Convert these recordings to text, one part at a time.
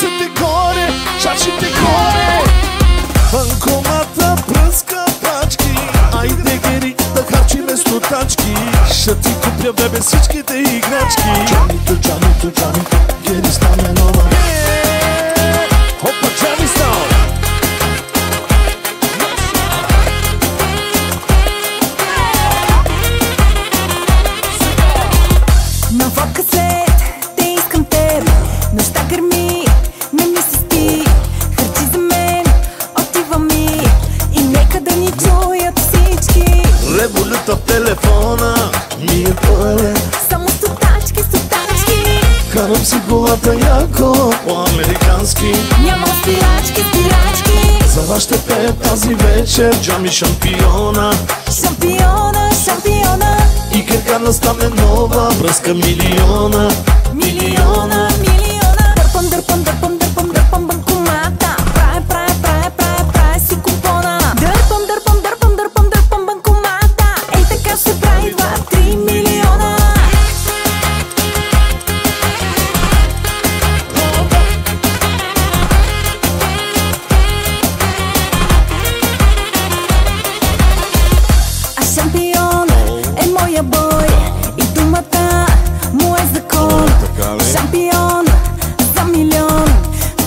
ръцете горе, чашите горе. Банкомата пръска пачки, айде гери да харчиме стотачки. Ще ти купя, бебе, всичките играчки. Джанито, Джанито, Джанито, гери стане нова. Хопа, Джани стал. На водка след, те искам теб. Нощта гърми, не ми се спи. Харчи за мен, отива ми. И нека да ни чуят всички. Революта в телефона ми е пълен. Само стотачки, стотачки. Карам си колата яко, по-американски. Няма спирачки, спирачки. За вас ще пее тази вечер Джами шампиона. Шампиона, шампиона. И киркана стане нова, връзка милиона. Милиона, милиона. Дърпам, дърпам, дърпам, дърпам, дърпам банкомата. Правя си купона. Дърпам, дърпам, дърпам, дърпам, дърпам банкомата. Ей така се прави 2-3 милиона. А шампион е моя бой. И думата му е закон. Шампион за милион.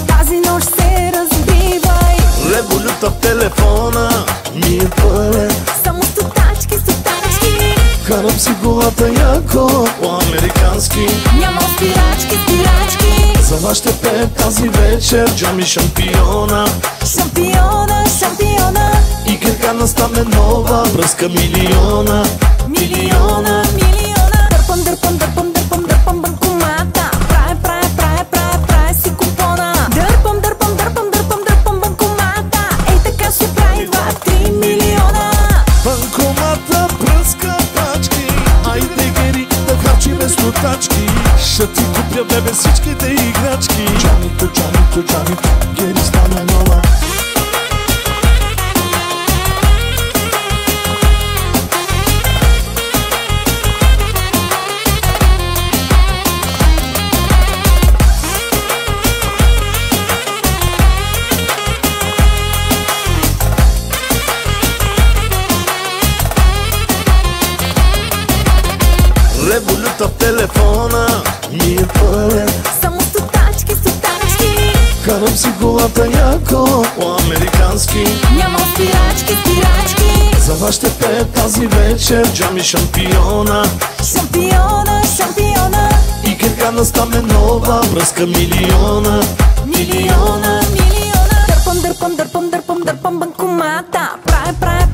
Тази нощ се разбивай. Революта в телефона ми е пълен. Само стотачки, стотачки. Карам си колата яко, по-американски. Няма спирачки, спирачки. За вас ще пее тази вечер Джами шампиона. Шампиона, шампиона. И киркана стане нова, връзка милиона. Милиона, милиона. Дърпам, дърпам, дърпам, дърпам, дърпам банкомата. Правя си купона. Дърпам, дърпам, дърпам, дърпам, дърпам банкомата. Ей така се прави 2-3 милиона. Банкомата пръска пачки, айде гери да харчиме стотачки. Ще ти купя, бебе, всичките играчки. Джанито, Джанито, Джанито, гери стане нова. Революта в телефона ми е пълен. Само стотачки, стотачки. Карам си колата яко, по-американски. Няма спирачки, спирачки. За вас ще пее тази вечер Джами шампиона. Шампиона, шампиона. И киркана стане нова, връзка милиона. Милиона, милиона. Дърпам, дърпам, дърпам, дърпам, дърпам банкомата. Правя